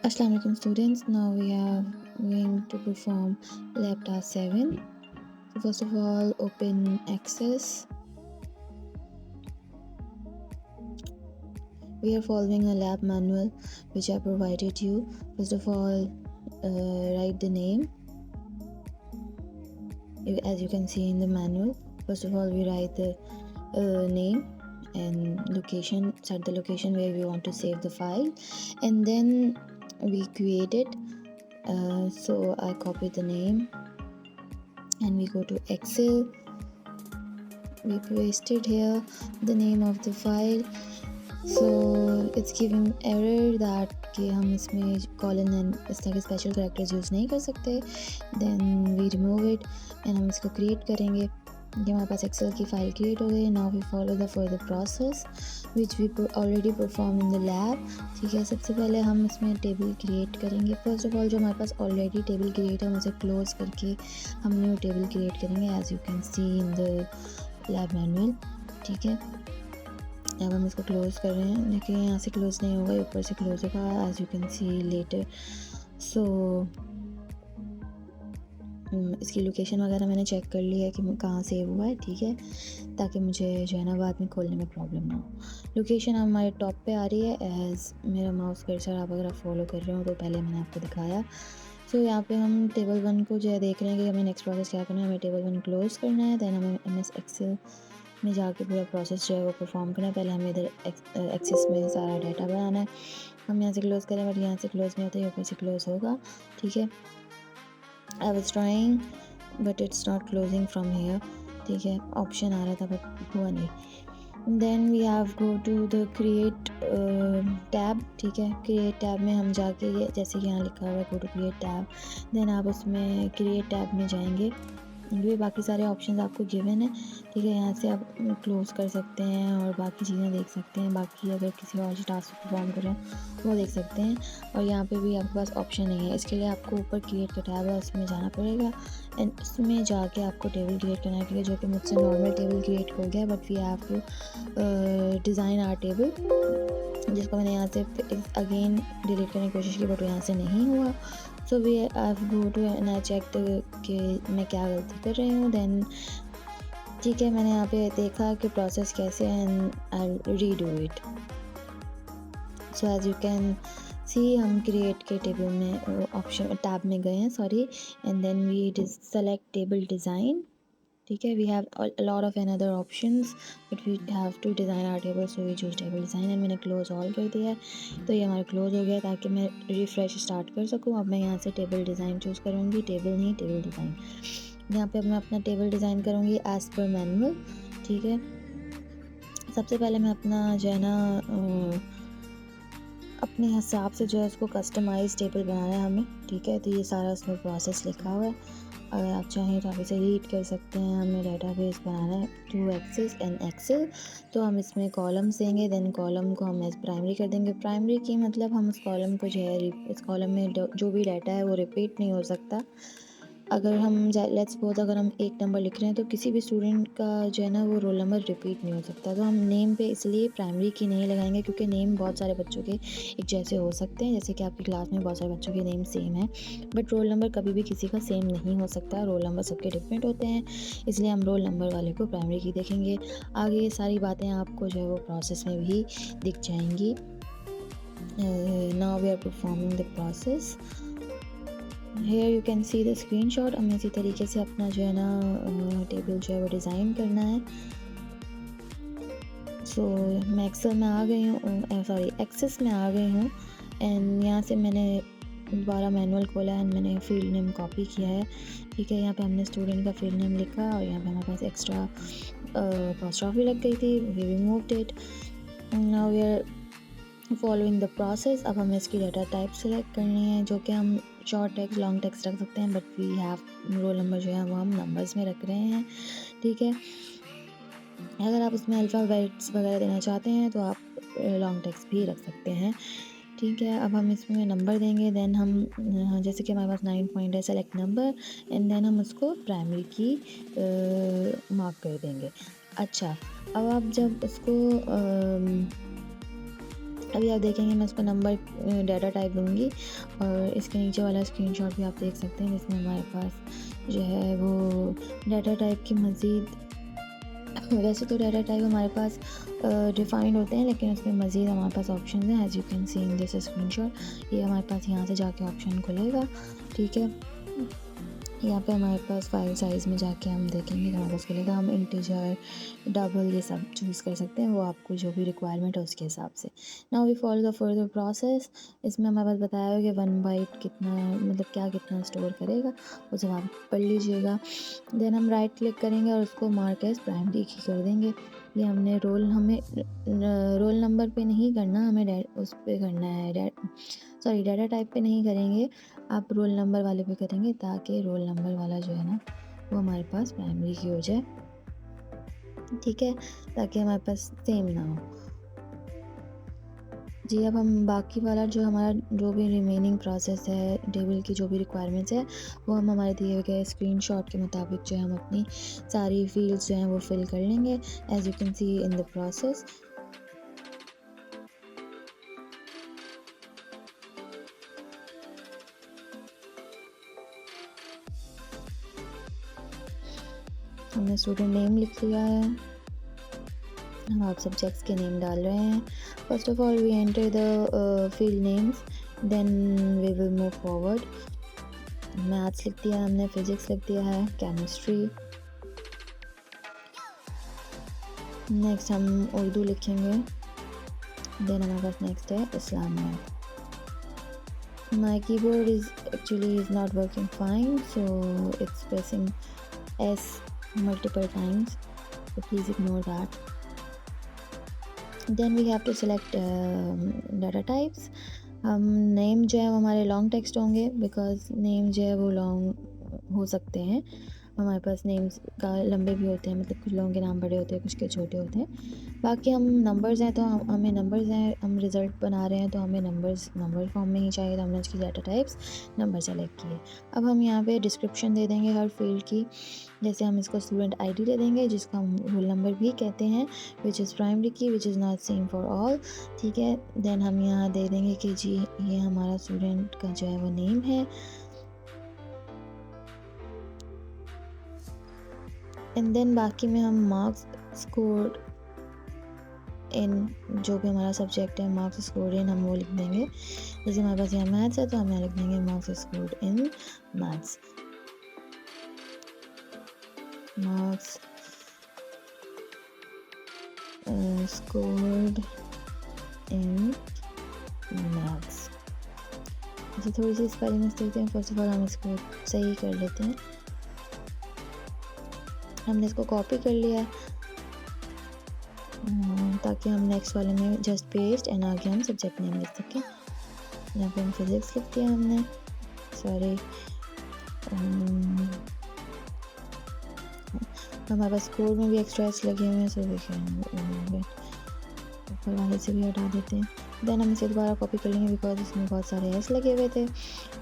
Assalamu alaikum students. Now we are going to perform lab task 7. So first of all, open Access. We are following a lab manual which I provided you. First of all, write the name. As you can see in the manual, first of all we write the name and location, set the location where we want to save the file, and then we create it. So I copy the name and we go to Excel. We pasted here the name of the file. So it's giving error that कि हम इसमें colon and इस तरह के special characters use नहीं कर सकते. Then we remove it and हम इसको क्रिएट करेंगे. ये हमारे पास एक्सेल की फ़ाइल क्रिएट हो गई. Now we follow the further process which we already perform in the lab. ठीक है, सबसे पहले हम इसमें टेबल क्रिएट करेंगे. फर्स्ट ऑफ ऑल जो हमारे पास ऑलरेडी टेबल क्रिएट है हम उसे क्लोज करके हम न्यू टेबल क्रिएट करेंगे as you can see in the lab manual. ठीक है, अब हम इसको क्लोज़ कर रहे हैं. देखिए यहाँ से क्लोज़ नहीं होगा, ऊपर से क्लोज़ होगा as you can see later. So इसकी लोकेशन वगैरह मैंने चेक कर लिया है कि कहाँ सेव हुआ है. ठीक है, ताकि मुझे जो है ना बाद में खोलने में प्रॉब्लम ना हो. लोकेशन हमारे टॉप पे आ रही है एज मेरा माउस कर्सर आप अगर आप फॉलो कर रहे हो तो पहले मैंने आपको दिखाया. सो यहाँ पे हम टेबल 1 को जो है देख रहे हैं कि हमें नेक्स्ट प्रोसेस क्या करना है. हमें टेबल 1 क्लोज़ करना है. दैन हमें MS एक्सेल में जाके पूरा प्रोसेस जो है वो परफॉर्म करना है. पहले हमें इधर एक्सेस में सारा डाटा बनाना है. हम यहाँ से क्लोज़ करें बट यहाँ से क्लोज़ नहीं होता, ये ऊपर से क्लोज़ होगा. ठीक है, I was trying but it's not closing from here. ठीक है, ऑप्शन आ रहा था बट हुआ नहीं. Then we have go to the create tab. ठीक है, क्रिएट टैब में हम जाके ये जैसे कि यहाँ लिखा हुआ है go to create tab. Then आप उसमें क्रिएट टैब में जाएंगे. ये बाकी सारे ऑप्शंस आपको गिवन है. ठीक है, यहाँ से आप क्लोज़ कर सकते हैं और बाकी चीज़ें देख सकते हैं. बाकी अगर किसी और टास्क परफॉर्म कर रहे हैं वो देख सकते हैं. और यहाँ पे भी आपके पास ऑप्शन नहीं है. इसके लिए आपको ऊपर क्रिएट का टैब है उसमें जाना पड़ेगा एंड उसमें जाके आपको टेबल क्रिएट करना है. जो कि मुझसे नॉर्मल टेबल क्रिएट हो गया but we have to design our table, जिसको मैंने यहाँ से अगेन डिलीट करने की कोशिश की बट यहाँ से नहीं हुआ. So we I go to and I check कि मैं क्या गलती कर रही हूँ. देन ठीक है, मैंने यहाँ पे देखा कि प्रोसेस कैसे है and I redo it. So as you can see हम क्रिएट के टेबल में ऑप्शन टैब में गए हैं sorry. And then we select table design. ठीक है, we have a lot of another options but we have to design our table, so we choose table design and मैंने close all कर दिया है. तो ये हमारा क्लोज हो गया ताकि मैं रिफ़्रेश स्टार्ट कर सकूँ. अब मैं यहाँ से टेबल डिज़ाइन चूज़ करूँगी, टेबल नहीं टेबल डिज़ाइन. यहाँ पे अब मैं अपना टेबल डिज़ाइन करूँगी एज़ पर मैनुअल. ठीक है, सबसे पहले मैं अपना जो है ना अपने हिसाब से जो है उसको कस्टमाइज़ टेबल बनाना है हमें. ठीक है, तो ये सारा उसमें प्रोसेस लिखा हुआ है. अगर आप चाहें तो आप इसे रीड कर सकते हैं. हमें डाटाबेस बनाना है थ्रू एक्सेस एंड एक्सेल. तो हम इसमें कॉलम्स देंगे. देन कॉलम को हम एज प्राइमरी कर देंगे. प्राइमरी की मतलब हम उस कॉलम को जो है इस कॉलम में जो भी डाटा है वो रिपीट नहीं हो सकता. अगर हम लेट्स सपोज अगर हम 1 नंबर लिख रहे हैं तो किसी भी स्टूडेंट का जो है ना वो रोल नंबर रिपीट नहीं हो सकता. तो हम नेम पे इसलिए प्राइमरी की नहीं लगाएंगे क्योंकि नेम बहुत सारे बच्चों के एक जैसे हो सकते हैं. जैसे कि आपकी क्लास में बहुत सारे बच्चों के नेम सेम है बट रोल नंबर कभी भी किसी का सेम नहीं हो सकता. रोल नंबर सबके डिफरेंट होते हैं, इसलिए हम रोल नंबर वाले को प्राइमरी की देखेंगे. आगे ये सारी बातें आपको जो है वो प्रोसेस में भी दिख जाएंगी. Now we are performing the process. Here you can see the screenshot. हमें इसी तरीके से अपना जो है ना टेबल जो है वो डिज़ाइन करना है. सो मैं एक्सेल में आ गई हूँ, सॉरी एक्सेस में आ गई हूँ. एंड यहाँ से मैंने दोबारा मैनुअल खोला एंड मैंने फील्ड नेम कॉपी किया है. ठीक है, यहाँ पे हमने स्टूडेंट का फील्ड नेम लिखा और यहाँ पे हमारे पास एक्स्ट्रा अपॉस्ट्रॉफी लग गई थी. We removed it. Now we are following the process. अब हमें इसकी डाटा टाइप सेलेक्ट करनी है जो कि हम शॉर्ट टेक्स्ट लॉन्ग टेक्स्ट रख सकते हैं but we have roll number जो है वो हम नंबर्स में रख रहे हैं. ठीक है, अगर आप उसमें अल्फ़ाबेट्स वगैरह देना चाहते हैं तो आप लॉन्ग टेक्स्ट भी रख सकते हैं. ठीक है, अब हम इसमें नंबर देंगे. देन हम जैसे कि हमारे पास 9 पॉइंट है, सेलेक्ट नंबर एंड देन हम उसको प्राइमरी की मार्क कर देंगे. अच्छा, अब आप जब उसको अभी आप देखेंगे मैं उसको नंबर डाटा टाइप दूँगी और इसके नीचे वाला स्क्रीनशॉट भी आप देख सकते हैं जिसमें हमारे पास जो है वो डाटा टाइप की मज़ीद वैसे तो डाटा टाइप हमारे पास डिफाइंड होते हैं, लेकिन उसमें मज़ीद हमारे पास ऑप्शन हैं। As you can see in this screenshot, ये हमारे पास यहाँ से जाके ऑप्शन खुलेगा, ठीक है। यहाँ पे हमारे पास फाइल साइज़ में जाके हम देखेंगे तो हमारे पास खुलेगा, हम इंटीजर, डबल ये सब चूज़ कर सकते हैं, वो आपको जो भी रिक्वायरमेंट है उसके हिसाब से। Now we follow the further process. इसमें हमारे पास बताया है कि 1 बाइट कितना मतलब क्या कितना स्टोर करेगा, वो सब आप पढ़ लीजिएगा। देन हम राइट क्लिक करेंगे और उसको मार्क एज़ प्राइमरी की कर देंगे। ये हमने रोल नंबर पे नहीं करना, हमें उस पे करना है डाटा टाइप पे नहीं करेंगे, आप रोल नंबर वाले पे करेंगे ताकि रोल नंबर वाला जो है ना वो हमारे पास प्राइमरी की हो जाए, ठीक है, ताकि हमारे पास सेम ना हो। जी, अब हम बाकी वाला जो हमारा जो भी रिमेनिंग प्रोसेस है, टेबल की जो भी रिक्वायरमेंट्स है, वो हम हमारे दिए गए स्क्रीनशॉट के मुताबिक जो है हम अपनी सारी फील्ड्स जो हैं वो फिल कर लेंगे, as you can see in the process. हमने स्टूडेंट नेम लिख लिया है, हम आप सब्जेक्ट्स के नेम डाल रहे हैं। First of all we enter the field names, then we will move forward. Maths लिख दिया हमने, फिजिक्स लिख दिया है, केमिस्ट्री, नेक्स्ट हम उर्दू लिखेंगे, देन हमारे पास नेक्स्ट है Islamic. My keyboard is not working fine, so it's pressing S multiple times, so please ignore that. Then we have to select data types. हम नेम जो है वो हमारे लॉन्ग टेक्स्ट होंगे, बिकॉज नेम जो है वो लॉन्ग हो सकते हैं, हमारे पास नेम्स का लंबे भी होते हैं, मतलब कुछ लोगों के नाम बड़े होते हैं, कुछ के छोटे होते हैं। बाकी हम नंबर्स हैं तो हमें नंबर्स हैं, हम रिज़ल्ट बना रहे हैं तो हमें नंबर फॉर्म में ही चाहिए, तो हमने उसकी डाटा टाइप्स नंबर सेलेक्ट किए। अब हम यहाँ पे डिस्क्रिप्शन दे देंगे हर फील्ड की, जैसे हम इसको स्टूडेंट आईडी दे देंगे जिसको हम रोल नंबर भी कहते हैं, विच इज़ प्राइमरी की, which is not same for all, ठीक है। देन हम यहाँ दे देंगे कि जी ये हमारा स्टूडेंट का जो है वो नेम है, एंड देन बाकी में हम मार्क्स स्कोर इन जो भी हमारा सब्जेक्ट है, मार्क्स स्कोर इन हम वो लिख देंगे। जैसे हमारे पास यहाँ मैथ्स है तो हम यहाँ लिख देंगे marks score in maths, marks scored in maths. अच्छा, थोड़ी सी स्पेलिंग मिस्टेक हैं, फर्स्ट ऑफ ऑल हम इसको सही कर लेते हैं। हमने इसको कॉपी कर लिया है ताकि हम नेक्स्ट वाले में जस्ट पेस्ट एंड आगे हम सब्जेक्ट नेम लिख सकें। यहाँ पे हम फिजिक्स लिख दिया हमने, सॉरी हमारे पास स्कोर में भी एक्स्ट्रा एस लगे हुए हैं, सो देखिए ऊपर वाले से भी हटा देते हैं। देन हम इसे दोबारा कॉपी कर लेंगे बिकॉज इसमें बहुत सारे एस लगे हुए थे,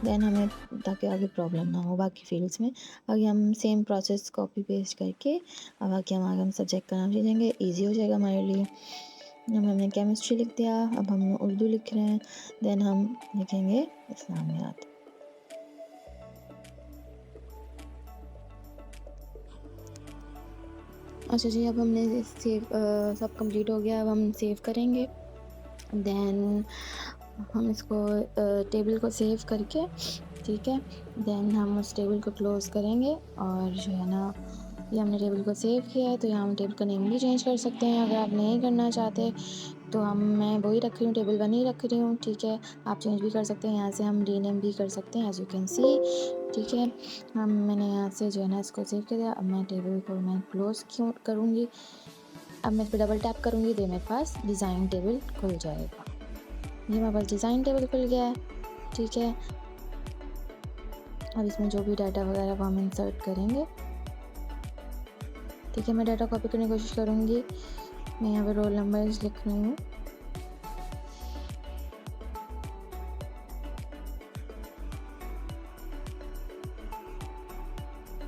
देन हमें ताकि आगे प्रॉब्लम ना हो बाकी फील्ड्स में। आगे हम सेम प्रोसेस कॉपी पेस्ट करके अब आगे हम सब्जेक्ट का नाम लिखेंगे, ईजी हो जाएगा हमारे लिए। अब हमने केमिस्ट्री लिख दिया, अब हम उर्दू लिख रहे हैं, देन हम लिखेंगे इस्लामियात। अच्छा जी, अब हमने सेव सब कंप्लीट हो गया, अब हम सेव करेंगे। देन हम इसको टेबल को सेव करके, ठीक है, देन हम उस टेबल को क्लोज़ करेंगे और जो है ना ये हमने टेबल को सेव किया है, तो यहाँ हम टेबल का नेम भी चेंज कर सकते हैं अगर आप नहीं करना चाहते तो। मैं वही रख रही हूँ, टेबल 1 ही रख रही हूँ, ठीक है, आप चेंज भी कर सकते हैं, यहाँ से हम रीनेम भी कर सकते हैं, एज यू कैन सी, ठीक है। मैंने यहाँ से जो है ना इसको सेव कर दिया। अब मैं टेबल को मैं क्लोज़ क्यों करूँगी, अब मैं इस पर डबल टैप करूँगी तो मेरे पास डिज़ाइन टेबल खुल जाएगा। ये मेरे पास डिज़ाइन टेबल खुल गया है, ठीक है। अब इसमें जो भी डाटा वगैरह वो हम इंसर्ट करेंगे, ठीक है। मैं डाटा कॉपी करने की कोशिश करूँगी, मैं यहाँ पे रोल नंबर्स लिख रही हूँ,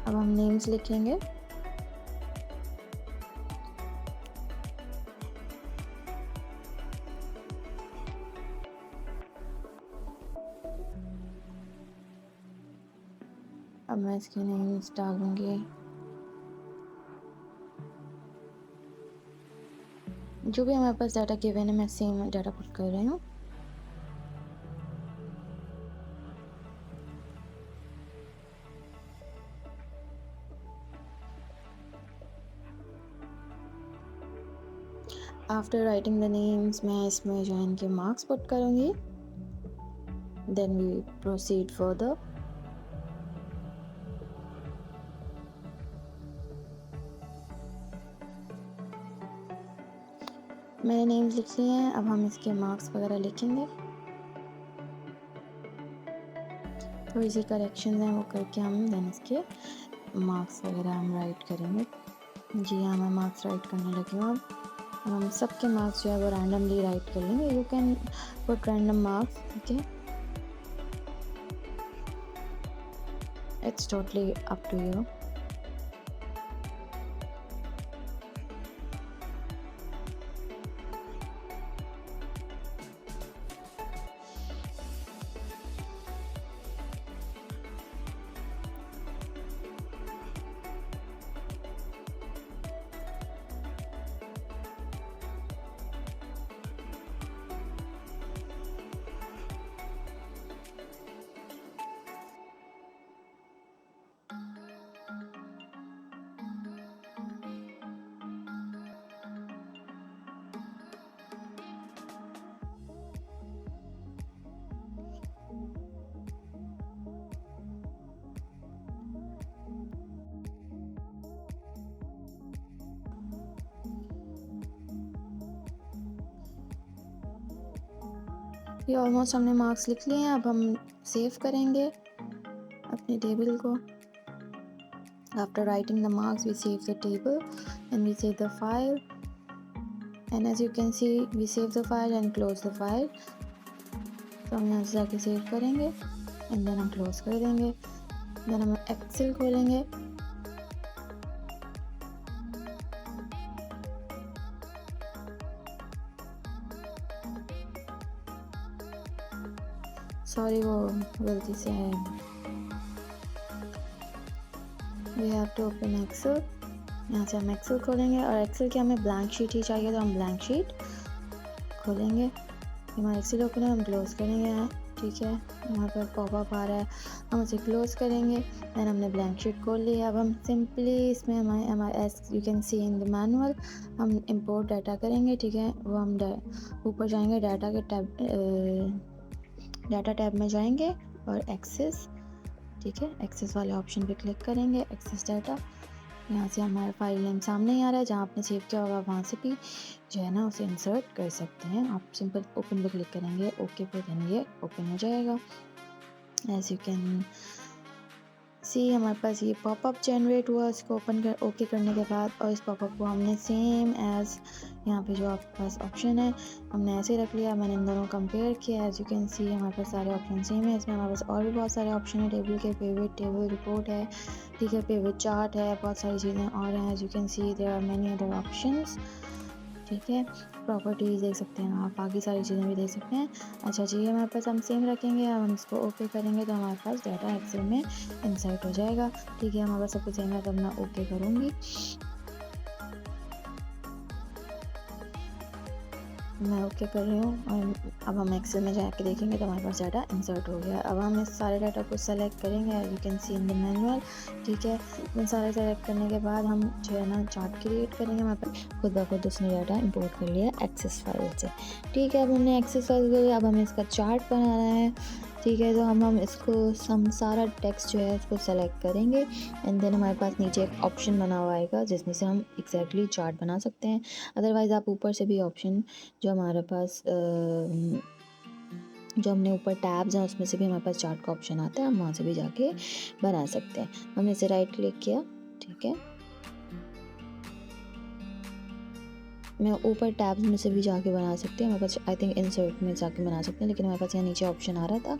अब हम नेम्स लिखेंगे, अब मैं इसकी नेम्स डालूँगी। जो भी हमारे पास डाटा गिवन है मैं सेम डाटा पुट कर रही हूँ। आफ्टर राइटिंग द नेम्स मैं इसमें जो है इनके मार्क्स पुट करूँगी। Then we proceed further. मैंने नेम्स लिख लिए हैं, अब हम इसके मार्क्स वगैरह लिखेंगे। थोड़ी सी करेक्शन हैं वो करके हम देन इसके मार्क्स वगैरह हम राइट करेंगे। जी हाँ, मैं मार्क्स राइट करने लगी हूँ। अब हम सबके मार्क्स जो है वो रैंडमली राइट कर लेंगे। You can put random marks, ठीक है, it's totally up to you. ये ऑलमोस्ट हमने मार्क्स लिख लिए हैं। अब हम सेव करेंगे अपने टेबल को। After writing the marks we save the table and we save the file, and as you can see we save the file and close the file. तो हम यहाँ से जाके सेव करेंगे एंड देन हम क्लोज कर देंगे। देन हम एक्सेल खोलेंगे। सॉरी वो गलती से है। We have to open Excel. यहाँ से हम एक्सेल खोलेंगे और एक्सेल की हमें ब्लैंक शीट ही चाहिए, तो हम ब्लैंक शीट खोलेंगे। हमारा एक्सेल ओपन है, हम क्लोज करेंगे। ठीक है, यहाँ पर पॉपअप आ रहा है, हम उसे क्लोज करेंगे। देन हमने ब्लैंक शीट खोल ली है। अब हम सिंपली इसमें हमारे S U can see in the manual हम इंपोर्ट डाटा करेंगे। ठीक है, वो हम ऊपर जाएंगे, डाटा टैब में जाएंगे और एक्सेस, ठीक है, एक्सेस वाले ऑप्शन पे क्लिक करेंगे, एक्सेस डाटा। यहाँ से हमारा फाइल नेम सामने ही आ रहा है, जहाँ आपने सेव किया होगा वहाँ से भी जो है ना उसे इंसर्ट कर सकते हैं। आप सिंपल ओपन पे क्लिक करेंगे, ओके पे, देन ये ओपन हो जाएगा। एज यू कैन सी हमारे पास ये पॉपअप जनरेट हुआ। इसको ओके करने के बाद और इस पॉपअप को हमने सेम एज यहाँ पे जो आपके पास ऑप्शन है हमने ऐसे रख लिया। मैंने इन दोनों कंपेयर किया। एज यू कैन सी हमारे पास सारे ऑप्शन सेम है। इसमें हमारे पास और भी बहुत सारे ऑप्शन है टेबल के, पिवट टेबल, रिपोर्ट है, ठीक है, पिवट चार्ट है, बहुत सारी चीज़ें और हैं। As you can see there are many other options, ठीक है, प्रॉपर्टीज देख सकते हैं आप, बाकी सारी चीज़ें भी देख सकते हैं। अच्छा जी, हमारे पास हम सेम रखेंगे। अब हम इसको ओके करेंगे तो हमारे पास डाटा एक्सेल में इंसर्ट हो जाएगा। ठीक है, हमारे पास सब कुछ सेम है, तब मैं ओके करूँगी। मैं ओके कर रही हूँ और अब हम एक्सेल में जाके देखेंगे तो हमारे पास डाटा इंसर्ट हो गया। अब हम इस सारे डाटा को सेलेक्ट करेंगे, you can see in the manual, ठीक है। इन सारे सेलेक्ट करने के बाद हम जो है ना चार्ट क्रिएट करेंगे। हमारे पास खुद ब खुद उसने डाटा इंपोर्ट कर लिया एक्सेस फाइल से, ठीक है। अब हमने एक्सेस फाइल कर लिया, अब हमें इसका चार्ट बनाना है, ठीक है। तो हम इसको हम सारा टेक्स्ट जो है उसको सेलेक्ट करेंगे एंड देन हमारे पास नीचे एक ऑप्शन बना हुआ आएगा जिसमें से हम एग्जैक्टली चार्ट बना सकते हैं। अदरवाइज़ आप ऊपर से भी ऑप्शन जो हमारे पास जो हमने ऊपर टैब्स हैं उसमें से भी हमारे पास चार्ट का ऑप्शन आता है, हम वहाँ से भी जाके बना सकते हैं। हमने इसे राइट क्लिक किया, ठीक है। मैं ऊपर टैब्स में से भी जाके बना सकती हूँ। हमारे पास आई थिंक इंसर्ट में जाके बना सकते हैं, लेकिन हमारे पास यहाँ नीचे ऑप्शन आ रहा था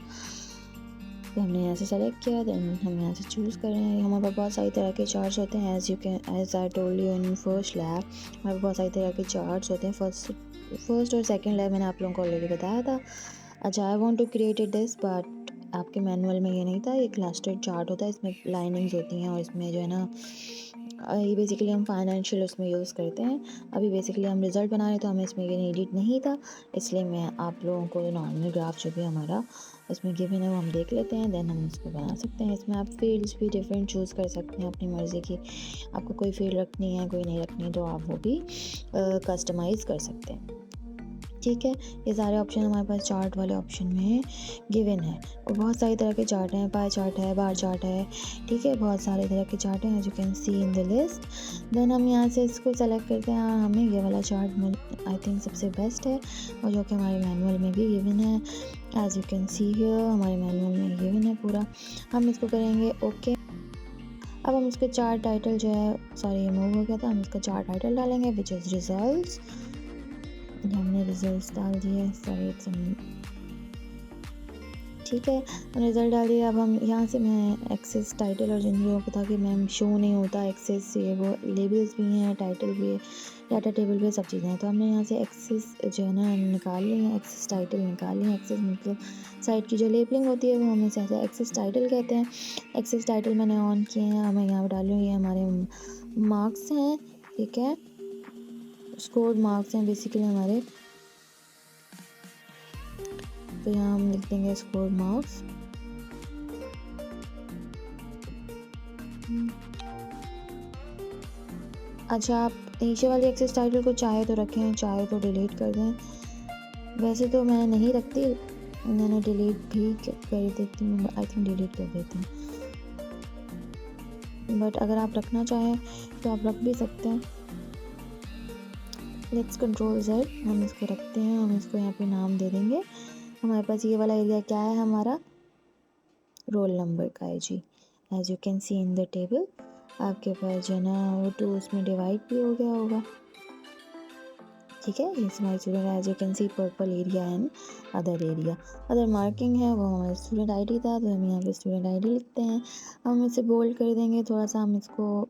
तो हमने यहाँ से सेलेक्ट किया। देन हम यहाँ से चूज़ कर रहे हैं। हमारे पास बहुत सारी तरह के चार्ट्स होते हैं। As I told you in first lab, हमारे पास बहुत सारी तरह के चार्ट्स होते हैं। फर्स्ट और सेकंड लैब मैंने आप लोगों को ऑलरेडी बताया था। अच्छा, I want to create this but आपके मैनुअल में ये नहीं था, ये क्लस्टर्ड चार्ट होता है, इसमें लाइनिंग्स होती हैं और इसमें जो है ना ये बेसिकली हम फाइनेंशियल उसमें यूज़ करते हैं। अभी बेसिकली हम रिज़ल्ट बना रहे तो हमें इसमें ये नीडेड नहीं था, इसलिए मैं आप लोगों को नॉर्मल ग्राफ जो भी हमारा इसमें गिवन है वो हम देख लेते हैं, देन हम इसको बना सकते हैं। इसमें आप फील्ड्स भी डिफरेंट चूज़ कर सकते हैं अपनी मर्ज़ी की, आपको कोई फील्ड रखनी है कोई नहीं रखनी तो आप वो भी कस्टमाइज़ कर सकते हैं। ठीक है, ये सारे ऑप्शन हमारे पास चार्ट वाले ऑप्शन में गिवन है और बहुत सारी तरह के चार्ट हैं, पाई चार्ट है, बार चार्ट है, ठीक है, बहुत सारे तरह के चार्ट हैं as you can see in the list. Then हम यहाँ से इसको सेलेक्ट करते हैं, हमें ये वाला चार्ट आई थिंक सबसे बेस्ट है और जो कि हमारे मैनुअल में भी गिवन है, as you can see here हमारे मैनुअल में गिवन है पूरा। हम इसको करेंगे ओके। अब हम इसके चार्ट टाइटल जो है, सॉरी ये मूव हो गया था, हम इसका चार्ट टाइटल डालेंगे विच इज़ रिजल्ट्स। ये हमने रिजल्ट्स डाल दिए, सॉरी इट्स ठीक है, रिज़ल्ट डाल दिया। अब हम यहाँ से मैं एक्सेस टाइटल और जिन लोगों को था कि मैम शो नहीं होता एक्सेस, ये वो लेबल्स भी हैं, टाइटल भी है, डाटा टेबल भी सब चीज़ें हैं, तो हमने यहाँ से एक्सेस जो है ना निकाल ली है, एक्सेस टाइटल निकाल ली है। एक्सेस मतलब साइट की जो लेबलिंग होती है वो हमें ऐसे एक्सेस टाइटल कहते हैं। एक्सेस टाइटल मैंने ऑन किए हैं, अब मैं यहाँ पर डालूँ, ये हमारे मार्क्स हैं, ठीक है, स्कोर मार्क्स हैं बेसिकली हमारे, तो यहाँ हम लिख देंगे स्कोर मार्क्स। अच्छा, आप नीचे वाले एक्सेस टाइटल को चाहे तो रखें, चाहे तो डिलीट कर दें। वैसे तो मैं नहीं रखती, मैंने डिलीट भी कर देती हूँ, आई थिंक डिलीट कर देती हूँ, बट अगर आप रखना चाहें तो आप रख भी सकते हैं। लेट्स कंट्रोल Z, हम इसको रखते हैं, हम इसको यहाँ पे नाम दे देंगे। हमारे पास ये वाला एरिया क्या है, हमारा रोल नंबर का है जी, as you can see in the table. आपके पास जो है ना वो 2 उसमें डिवाइड भी हो गया होगा, ठीक है। ये हमारे student as you can see purple area and other area, other marking है वो हमारा स्टूडेंट आईडी था, तो हम यहाँ पे स्टूडेंट आईडी लिखते हैं। हम इसे बोल्ड कर देंगे थोड़ा सा, हम इसको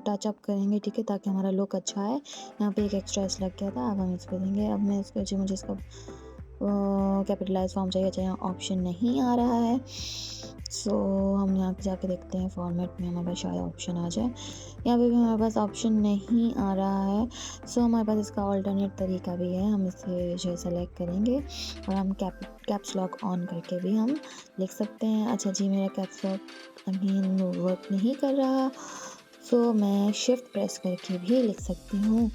टच अप करेंगे, ठीक है, ताकि हमारा लुक अच्छा है। यहाँ पे एक एक्स्ट्रा एस लग गया था, अब हम इसको देंगे। अब मैं इसको जो मुझे इसका कैपिटलाइज फॉर्म चाहिए, चाहे ऑप्शन नहीं आ रहा है, सो हम यहाँ पे जाके देखते हैं फॉर्मेट में, हमारे पास शायद ऑप्शन आ जाए। यहाँ पे भी हमारे पास ऑप्शन नहीं आ रहा है, सो हमारे पास इसका ऑल्टरनेट तरीका भी है, हम इसे जो सेलेक्ट करेंगे और हम कैप्स लॉक ऑन करके भी हम लिख सकते हैं। अच्छा जी, मेरा कैप्स लॉक अगेन वर्क नहीं कर रहा, सो मैं शिफ्ट प्रेस करके भी लिख सकती हूँ,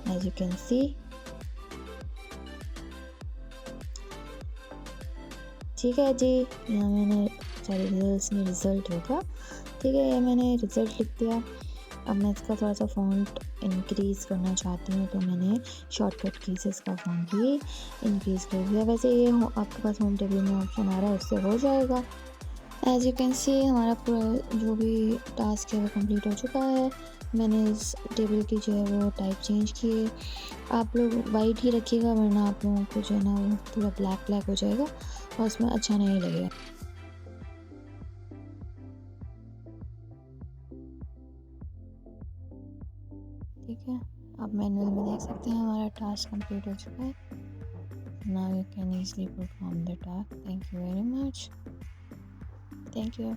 एज यू कैन सी, ठीक है जी। यहाँ मैंने सॉरी रिज़ल्ट होगा, ठीक है, ये मैंने रिज़ल्ट लिख दिया। अब मैं इसका थोड़ा सा फ़ॉन्ट इंक्रीज़ करना चाहती हूँ, तो मैंने शॉर्टकट की से इसका फ़ॉन्ट भी इंक्रीज़ कर दिया। वैसे ये आपके पास होम टेबल में ऑप्शन आ रहा है, उससे हो जाएगा। एज यू कैन सी हमारा पूरा जो भी टास्क है वो कंप्लीट हो चुका है। मैंने इस टेबल की जो है वो टाइप चेंज की है। आप लोग वाइट ही रखिएगा, वरना आप लोगों को जो है ना वो पूरा ब्लैक ब्लैक हो जाएगा और उसमें अच्छा नहीं लगेगा। ठीक है, आप मैनुअल में देख सकते हैं हमारा टास्क कंप्लीट हो चुका है। Now you can easily perform the task. Thank you very much, thank you.